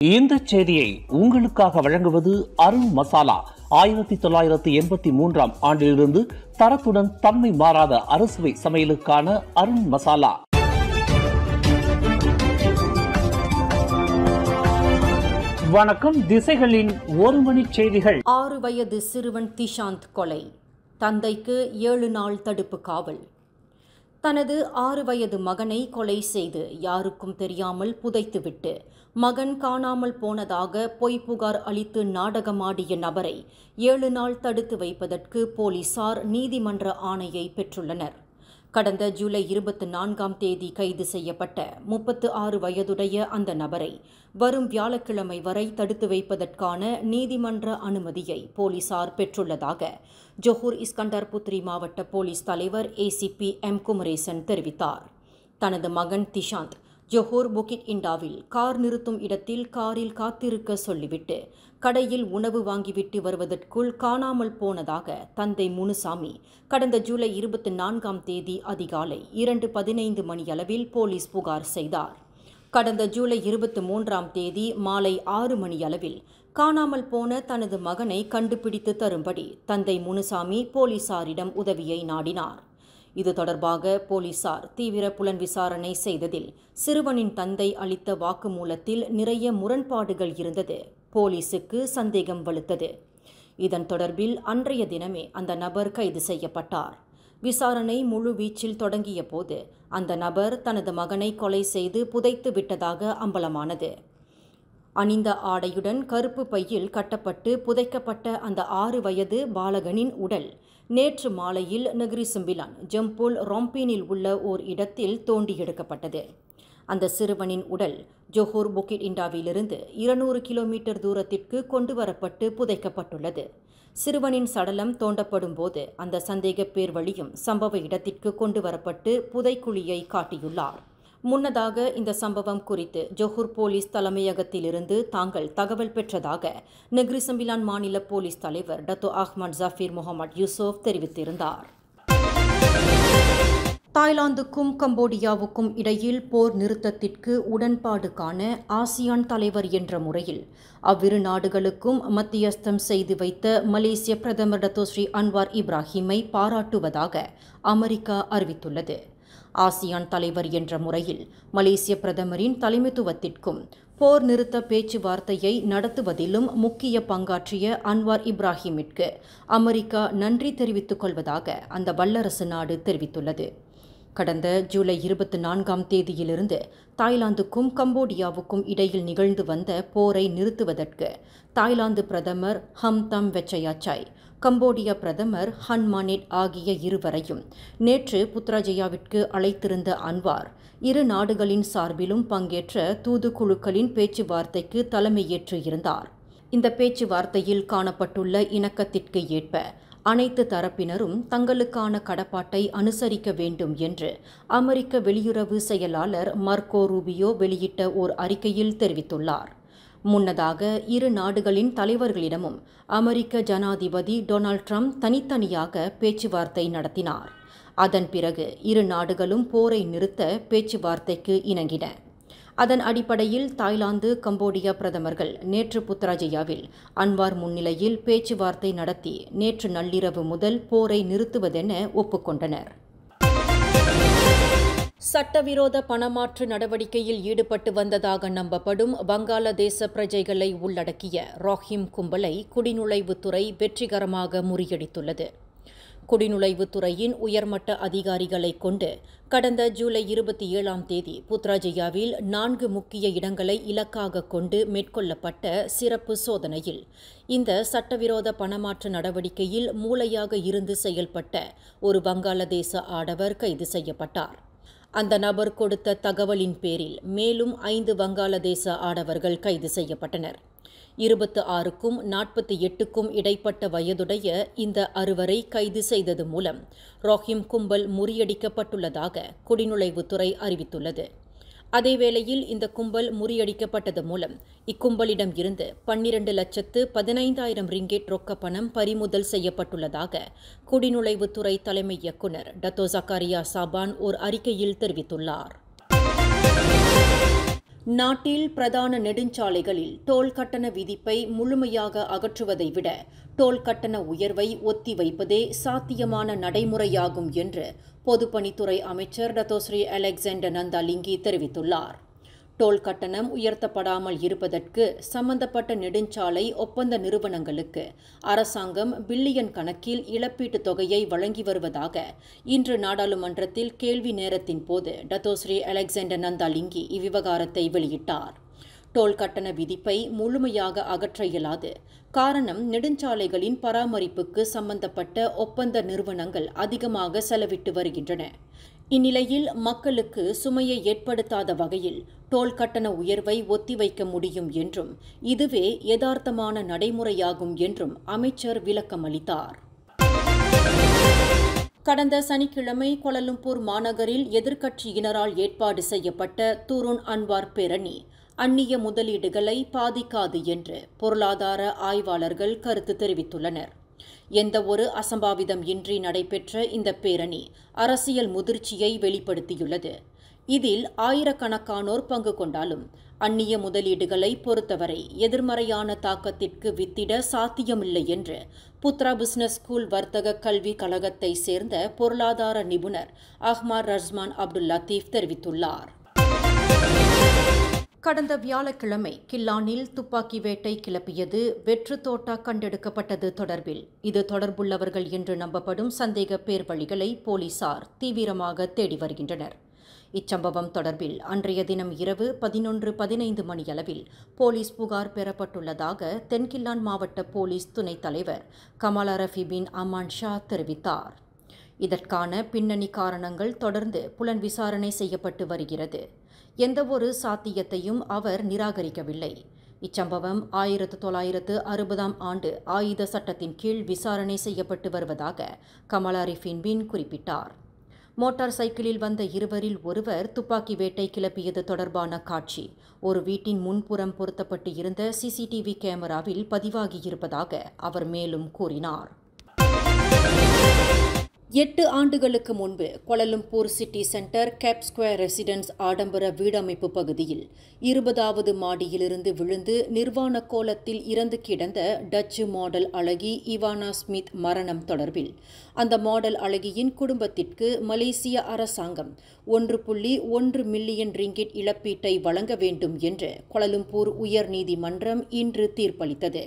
இந்த செய்தியை உங்களுக்காக வழங்குவது அருண் மசாலா. 1983 ஆண்டிலிருந்து தரத்துடன் தன்மை மாறாத அறுசுவை சமையலுக்கான அருண் மசாலா. வணக்கம். திசைகளின் ஒரு மணி செய்திகள். 6 வயது சிறுவன் திஷாந்த் கொலை, தந்தைக்கு 7 நாள் தடுப்பு காவல். தனது 6 வயது மகனை கொலை செய்து யாருக்கும் தெரியாமல் புதைத்துவிட்டு மகன் காணாமல் போனதாக பொய் புகார் அளித்து நாடகமாடிய நபரை 7 நாள் தடுத்து வைப்பதற்கு போலீசார் நீதிமன்ற ஆணையை பெற்றுள்ளனர். கடந்த ஜூலை 24ஆம் தேதி கைது செய்யப்பட்ட 36 வயதுடைய அந்த நபரை வரும் வியாழக்கிழமை வரை தடுத்து வைப்பதற்கான நீதிமன்ற அனுமதியை போலீசார் பெற்றுள்ளதாக ஜொஹூர் இஸ்கண்டர்புத்ரி மாவட்ட போலீஸ் தலைவர் ஏசிபி எம் குமரேசன் தெரிவித்தார். தனது மகன் திஷாந்த் ஜொஹூர் புகிட் இண்டாவில் கார் நிறுத்தும் இடத்தில் காரில் காத்திருக்க சொல்லிவிட்டு கடையில் உணவு வாங்கிவிட்டு வருவதற்குள் காணாமல் போனதாக தந்தை முனுசாமி கடந்த ஜூலை 24ஆம் தேதி அதிகாலை 2:15 மணியளவில் போலீஸ் புகார் செய்தார். கடந்த ஜூலை 23ஆம் தேதி மாலை 6 மணியளவில் காணாமல் போன தனது மகனை கண்டுபிடித்து தரும்படி தந்தை முனுசாமி போலீசாரிடம் உதவியை நாடினார். இது தொடர்பாக போலீசார் தீவிர புலன் விசாரணை செய்ததில் சிறுவனின் தந்தை அளித்த வாக்குமூலத்தில் நிறைய முரண்பாடுகள் இருந்தது போலீசுக்கு சந்தேகம் வலுத்தது. இதன் தொடர்பில் அன்றைய தினமே அந்த நபர் கைது செய்யப்பட்டார். விசாரணை முழு வீச்சில் தொடங்கிய போது அந்த நபர் தனது மகனை கொலை செய்து புதைத்து விட்டதாக அம்பலமானது. அணிந்த ஆடையுடன் கருப்பு பையில் கட்டப்பட்டு புதைக்கப்பட்ட அந்த 6 வயது பாலகனின் உடல் நேற்று மாலையில் நெகிரிசம்பிலான் ஜம்பூல் ரொம்பீனில் உள்ள ஓர் இடத்தில் தோண்டி எடுக்கப்பட்டது. அந்த சிறுவனின் உடல் ஜொஹூர் புகிட் இண்டாவிலிருந்து 200 கிலோமீட்டர் தூரத்திற்கு கொண்டு வரப்பட்டு புதைக்கப்பட்டுள்ளது. சிறுவனின் சடலம் தோண்டப்படும் போது அந்த சந்தேக பேர் வழியும் சம்பவ இடத்திற்கு கொண்டு வரப்பட்டு புதைக்குழியை காட்டியுள்ளார். முன்னதாக இந்த சம்பவம் குறித்து ஜொஹூர் போலீஸ் தலைமையகத்திலிருந்து தாங்கள் தகவல் பெற்றதாக நெகிரிசம்பிலான் மாநில போலீஸ் தலைவர் டத்தோ அஹ்மத் ஜஃபீர் முகமது யூசுப் தெரிவித்திருந்தார். தாய்லாந்துக்கும் கம்போடியாவுக்கும் இடையில் போர் நிறுத்தத்திற்கு உடன்பாடு காண ஆசியான் தலைவர் என்ற முறையில் அவ்விரு நாடுகளுக்கும் மத்தியஸ்தம் செய்து வைத்த மலேசிய பிரதமர் டத்தோ ஸ்ரீ அன்வார் இப்ராஹிமை பாராட்டுவதாக அமெரிக்கா அறிவித்துள்ளது. ஆசியான் தலைவர் என்ற முறையில் மலேசிய பிரதமரின் தலைமைத்துவத்திற்கும் போர் நிறுத்த பேச்சுவார்த்தையை நடத்துவதிலும் முக்கிய பங்காற்றிய அன்வார் இப்ராஹிமிற்கு அமெரிக்கா நன்றி தெரிவித்துக் கொள்வதாக அந்த வல்லரசு நாடு தெரிவித்துள்ளது. கடந்த ஜூலை 24ஆம் தேதியிலிருந்து தாய்லாந்துக்கும் கம்போடியாவுக்கும் இடையில் நிகழ்ந்து வந்த போரை நிறுத்துவதற்கு தாய்லாந்து பிரதமர் ஹம் தம் வெச்சயாச்சாய், கம்போடியா பிரதமர் ஹன் மானேட் ஆகிய இருவரையும் நேற்று புத்ராஜயாவிற்கு அழைத்திருந்த அன்வார் இரு நாடுகளின் சார்பிலும் பங்கேற்ற தூதுக்குழுக்களின் பேச்சுவார்த்தைக்கு தலைமையேற்று இருந்தார். இந்த பேச்சுவார்த்தையில் காணப்பட்டுள்ள இணக்கத்திற்கு ஏற்ப அனைத்து தரப்பினரும் தங்களுக்கான கடப்பாட்டை அனுசரிக்க வேண்டும் என்று அமெரிக்க வெளியுறவு செயலாளர் மார்க்கோ ரூபியோ வெளியிட்ட ஓர் அறிக்கையில் தெரிவித்துள்ளார். முன்னதாக இரு நாடுகளின் தலைவர்களிடமும் அமெரிக்க ஜனாதிபதி டொனால்ட் ட்ரம்ப் தனித்தனியாக பேச்சுவார்த்தை நடத்தினார். அதன் பிறகு இரு நாடுகளும் போரை நிறுத்த பேச்சுவார்த்தைக்கு இணங்கின. அதன் அடிப்படையில் தாய்லாந்து கம்போடியா பிரதமர்கள் நேற்று புத்ராஜயாவில் அன்வார் முன்னிலையில் பேச்சுவார்த்தை நடத்தி நேற்று நள்ளிரவு முதல் போரை நிறுத்துவதென ஒப்புக்கொண்டனர். சட்டவிரோத பணமாற்று நடவடிக்கையில் ஈடுபட்டு வந்ததாக நம்பப்படும் வங்காளதேச பிரஜைகளை உள்ளடக்கிய ரோஹிம் கும்பலை குடிநுழைவுத்துறை வெற்றிகரமாக முறியடித்துள்ளது. குடிநுழைவுத்துறையின் உயர்மட்ட அதிகாரிகளை கொண்டு கடந்த ஜூலை 27ஆம் தேதி புத்ராஜயாவில் 4 முக்கிய இடங்களை இலக்காக கொண்டு மேற்கொள்ளப்பட்ட சிறப்பு சோதனையில் இந்த சட்டவிரோத பணமாற்று நடவடிக்கையில் மூளையாக இருந்து செயல்பட்ட ஒரு வங்காளதேச ஆடவர் கைது செய்யப்பட்டார். அந்த நபர் கொடுத்த தகவலின் பேரில் மேலும் 5 வங்காளதேச ஆடவர்கள் கைது செய்யப்பட்டனர். 26க்கும் 48க்கும் இடைப்பட்ட வயதுடைய இந்த 6வரை கைது செய்தது மூலம் ரோஹிம் கும்பல் முறியடிக்கப்பட்டுள்ளதாக குடிநுழைவுத்துறை அறிவித்துள்ளது. அதேவேளையில் இந்த கும்பல் முறியடிக்கப்பட்டது மூலம் இக்கும்பலிடம் இருந்து 12,15,000 ரிங்கெட் ரொக்க பணம் பறிமுதல் செய்யப்பட்டுள்ளதாக குடிநுழைவுத்துறை தலைமை இயக்குநர் டத்தோ ஜக்காரியா சாபான் ஓர் அறிக்கையில் தெரிவித்துள்ளார். நாட்டில் பிரதான நெடுஞ்சாலைகளில் டோல் கட்டண விதிப்பை முழுமையாக அகற்றுவதை விட டோல் கட்டண உயர்வை ஒத்திவைப்பதே சாத்தியமான நடைமுறையாகும் என்று பொதுப்பணித்துறை அமைச்சர் டத்தோஸ்ரீ அலெக்சாண்டர் நந்தாலிங்கி தெரிவித்துள்ளார். டோல் கட்டணம் உயர்த்தப்படாமல் இருப்பதற்கு சம்பந்தப்பட்ட நெடுஞ்சாலை ஒப்பந்த நிறுவனங்களுக்கு அரசாங்கம் பில்லியன் கணக்கில் இழப்பீட்டுத் தொகையை வழங்கி வருவதாக இன்று நாடாளுமன்றத்தில் கேள்வி நேரத்தின் போது டத்தோஸ்ரீ அலெக்சாண்டர் நந்தாலிங்கி இவ்விவகாரத்தை வெளியிட்டார். டோல் கட்டண விதிப்பை முழுமையாக அகற்ற இயலாது. காரணம், நெடுஞ்சாலைகளின் பராமரிப்புக்கு சம்பந்தப்பட்ட ஒப்பந்த நிறுவனங்கள் அதிகமாக செலவிட்டு வருகின்றன. இந்நிலையில் மக்களுக்கு சுமையை ஏற்படுத்தாத வகையில் டோல் கட்டண உயர்வை ஒத்திவைக்க முடியும் என்றும் இதுவே யதார்த்தமான நடைமுறையாகும் என்றும் அமைச்சர் விளக்கமளித்தார். கடந்த சனிக்கிழமை கோலாலம்பூர் மாநகரில் எதிர்க்கட்சியினரால் ஏற்பாடு செய்யப்பட்ட துருன் அன்வார் பேரணி அந்நிய முதலீடுகளை பாதிக்காது என்று பொருளாதார ஆய்வாளர்கள் கருத்து தெரிவித்துள்ளனர். எந்தவொரு அசம்பாவிதம் இன்றி நடைபெற்ற இந்த பேரணி அரசியல் முதிர்ச்சியை வெளிப்படுத்தியுள்ளது. இதில் ஆயிரக்கணக்கானோர் பங்கு கொண்டாலும் அந்நிய முதலீடுகளை பொறுத்தவரை எதிர்மறையான தாக்கத்திற்கு வித்திட சாத்தியமில்லை என்று புத்ரா பிசினஸ் ஸ்கூல் வர்த்தக கல்வி கழகத்தை சேர்ந்த பொருளாதார நிபுணர் அஹ்மார் ரஸ்மான் அப்துல் லத்தீப் தெரிவித்துள்ளார். கடந்த வியாழக்கிழமை கில்லானில் துப்பாக்கி வேட்டை கிளப்பியது வெற்று தோட்டா கண்டெடுக்கப்பட்டது தொடர்பில் இது தொடர்புள்ளவர்கள் என்று நம்பப்படும் சந்தேக பேர்வழிகளை போலீசார் தீவிரமாக தேடி வருகின்றனர். இச்சம்பவம் தொடர்பில் அன்றைய தினம் இரவு 11:15 மணியளவில் போலீஸ் புகார் பெறப்பட்டுள்ளதாக தென்கில்லான் மாவட்ட போலீஸ் துணைத் தலைவர் கமாலா ரஃபி பின் அமான் ஷா தெரிவித்தார். இதற்கான பின்னணி காரணங்கள் தொடர்ந்து புலன் விசாரணை செய்யப்பட்டு வருகிறது. எந்தவொரு சாத்தியத்தையும் அவர் நிராகரிக்கவில்லை. இச்சம்பவம் 1960ஆம் ஆண்டு ஆயுத சட்டத்தின் கீழ் விசாரணை செய்யப்பட்டு வருவதாக கமாலா ரிஃபின் பின் குறிப்பிட்டார். மோட்டார் சைக்கிளில் வந்த இருவரில் ஒருவர் துப்பாக்கி வேட்டை கிளப்பியது தொடர்பான காட்சி ஒரு வீட்டின் முன்புறம் பொருத்தப்பட்டு இருந்த சிசிடிவி கேமராவில் பதிவாகியிருப்பதாக அவர் மேலும் கூறினார். 8 ஆண்டுகளுக்கு முன்பு Kuala Lumpur city centre Cap Square Residence ஆடம்பர வீடமைப்பு பகுதியில் 20வது மாடியிலிருந்து விழுந்து நிர்வாண கோலத்தில் இறந்து கிடந்த டச்சு மாடல் அழகி இவானா ஸ்மித் மரணம் தொடர்பில் அந்த மாடல் அழகியின் குடும்பத்திற்கு மலேசிய அரசாங்கம் 1.1 மில்லியன் ரிங்கிட் இழப்பீட்டை வழங்க வேண்டும் என்று கோலாலம்பூர் உயர் நீதிமன்றம் இன்று தீர்ப்பளித்தது.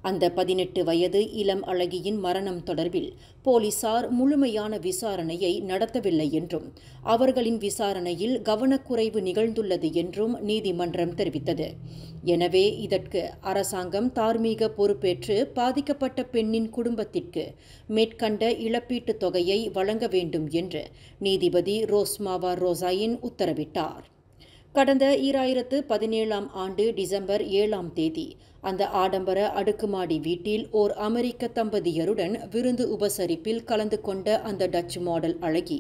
அந்த 18 வயது இளம் அழகியின் மரணம் தொடர்பில் போலீசார் முழுமையான விசாரணையை நடத்தவில்லை என்றும் அவர்களின் விசாரணையில் கவனக்குறைவு நிகழ்ந்துள்ளது என்றும் நீதிமன்றம் தெரிவித்தது. எனவே இதற்கு அரசாங்கம் தார்மீக பொறுப்பேற்று பாதிக்கப்பட்ட பெண்ணின் குடும்பத்திற்கு மேற்கண்ட இழப்பீட்டுத் தொகையை வழங்க வேண்டும் என்று நீதிபதி ரோஸ்மாவா ரோசாயின் உத்தரவிட்டார். கடந்த 2017ஆம் ஆண்டு டிசம்பர் 7ஆம் தேதி அந்த ஆடம்பர அடுக்குமாடி வீட்டில் ஓர் அமெரிக்க தம்பதியருடன் விருந்து உபசரிப்பில் கலந்து கொண்ட அந்த டச்சு மாடல் அழகி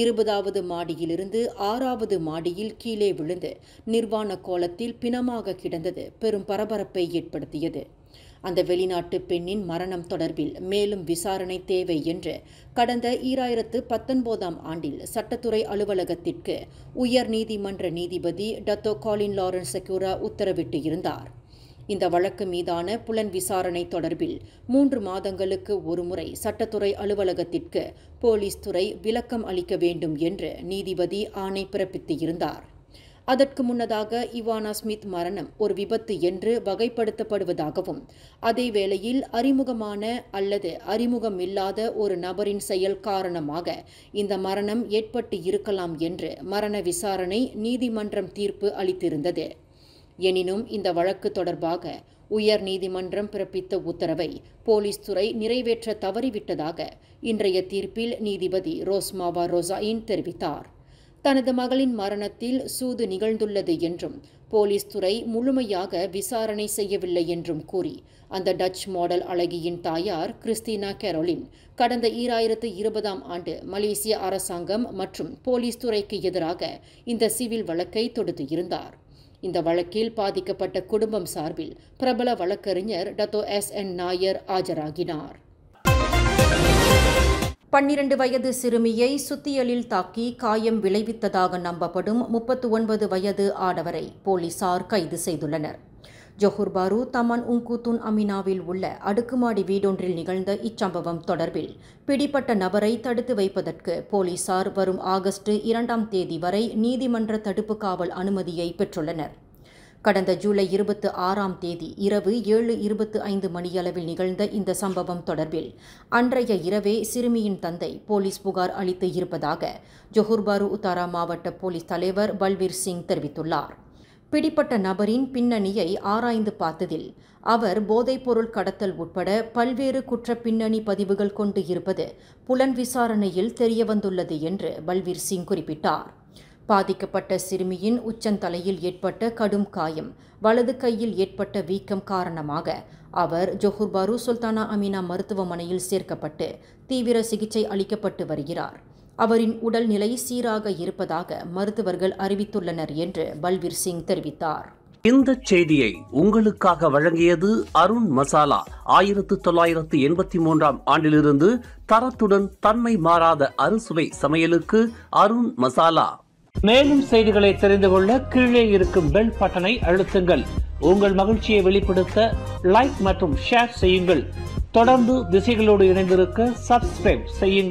20வது மாடியிலிருந்து 6வது மாடியில் கீழே விழுந்து நிர்வாண கோலத்தில் பிணமாக கிடந்தது பெரும் பரபரப்பை ஏற்படுத்தியது. அந்த வெளிநாட்டு பெண்ணின் மரணம் தொடர்பில் மேலும் விசாரணை தேவை என்று கடந்த 2019ஆம் ஆண்டில் சட்டத்துறை அலுவலகத்திற்கு உயர் நீதிமன்ற நீதிபதி டத்தோ காலின் லாரன்ஸ் செக்யூரா உத்தரவிட்டு இருந்தார். இந்த வழக்கு மீதான புலன் விசாரணை தொடர்பில் 3 மாதங்களுக்கு ஒருமுறை சட்டத்துறை அலுவலகத்திற்கு போலீஸ் துறை விளக்கம் அளிக்க வேண்டும் என்று நீதிபதி ஆணை பிறப்பித்திருந்தார். அதற்கு முன்னதாக இவானா ஸ்மித் மரணம் ஒரு விபத்து என்று வகைப்படுத்தப்படுவதாகவும் அதே வேளையில் அறிமுகமான அல்லது அறிமுகமில்லாத ஒரு நபரின் செயல் காரணமாக இந்த மரணம் ஏற்பட்டு இருக்கலாம் என்று மரண விசாரணை நீதிமன்றம் தீர்ப்பு அளித்திருந்தது. எனினும் இந்த வழக்கு தொடர்பாக உயர் நீதிமன்றம் பிறப்பித்த உத்தரவை போலீஸ் துறை நிறைவேற்ற தவறிவிட்டதாக இன்றைய தீர்ப்பில் நீதிபதி ரோஸ்மாவா ரோசாயின் தெரிவித்தார். தனது மகளின் மரணத்தில் சூது நிகழ்ந்துள்ளது என்றும் போலீஸ் துறை முழுமையாக விசாரணை செய்யவில்லை என்றும் கூறி அந்த டச் மாடல் அழகியின் தாயார் கிறிஸ்டினா கரோலின் கடந்த 2020ஆம் ஆண்டு மலேசிய அரசாங்கம் மற்றும் போலீஸ் துறைக்கு எதிராக இந்த சிவில் வழக்கை தொடுத்து இருந்தார். இந்த வழக்கில் பாதிக்கப்பட்ட குடும்பம் சார்பில் பிரபல வழக்கறிஞர் டத்தோ SN நாயர் ஆஜராகினார். 12 வயது சிறுமியை சுத்தியலில் தாக்கி காயம் விளைவித்ததாக நம்பப்படும் 39 வயது ஆடவரை போலீசார் கைது செய்துள்ளனர். ஜொஹூர் பாரு தமன் உங்கூத்துன் அமினாவில் உள்ள அடுக்குமாடி வீடொன்றில் நிகழ்ந்த இச்சம்பவம் தொடர்பில் பிடிப்பட்ட நபரை தடுத்து வைப்பதற்கு போலீசார் வரும் ஆகஸ்ட் 2ஆம் தேதி வரை நீதிமன்ற தடுப்பு காவல் அனுமதியை பெற்றுள்ளனர். கடந்த ஜூலை 26ஆம் தேதி இரவு 7:25 மணியளவில் நிகழ்ந்த இந்த சம்பவம் தொடர்பில் அன்றைய இரவே சிறுமியின் தந்தை போலீஸ் புகார் அளித்து இருப்பதாக ஜொஹூர் பாரு உத்தாரா மாவட்ட போலீஸ் தலைவர் பல்வீர் சிங் தெரிவித்துள்ளார். பிடிப்பட்ட நபரின் பின்னணியை ஆராய்ந்து பார்த்ததில் அவர் போதைப்பொருள் கடத்தல் உட்பட பல்வேறு குற்ற பின்னணி பதிவுகள் கொண்டு இருப்பது புலன் விசாரணையில் தெரியவந்துள்ளது என்று பல்வீர் சிங் குறிப்பிட்டார். பாதிக்கப்பட்ட சிறுமியின் உச்சந்தலையில் ஏற்பட்ட கடும் காயம், வலது கையில் ஏற்பட்ட வீக்கம் காரணமாக அவர் ஜொஹூர் பாரு சுல்தானா அமினா மருத்துவமனையில் சேர்க்கப்பட்டு தீவிர சிகிச்சை அளிக்கப்பட்டு வருகிறார். அவரின் உடல்நிலை சீராக இருப்பதாக மருத்துவர்கள் அறிவித்துள்ளனர் என்று பல்வீர் சிங் தெரிவித்தார். இந்த செய்தியை உங்களுக்காக வழங்கியது அருண் மசாலா. 1983ஆம் ஆண்டிலிருந்து தரத்துடன் தன்மை மாறாத அறுசுவை சமையலுக்கு அருண் மசாலா. மேலும் செய்திகளை தெரிந்து கொள்ள கீழே இருக்கும் பெல் பட்டனை அழுத்துங்கள். உங்கள் மகிழ்ச்சியை வெளிப்படுத்த லைக் மற்றும் ஷேர் செய்யுங்கள். தொடர்ந்து திசைகளோடு இணைந்திருக்க சப்ஸ்கிரைப் செய்யுங்கள்.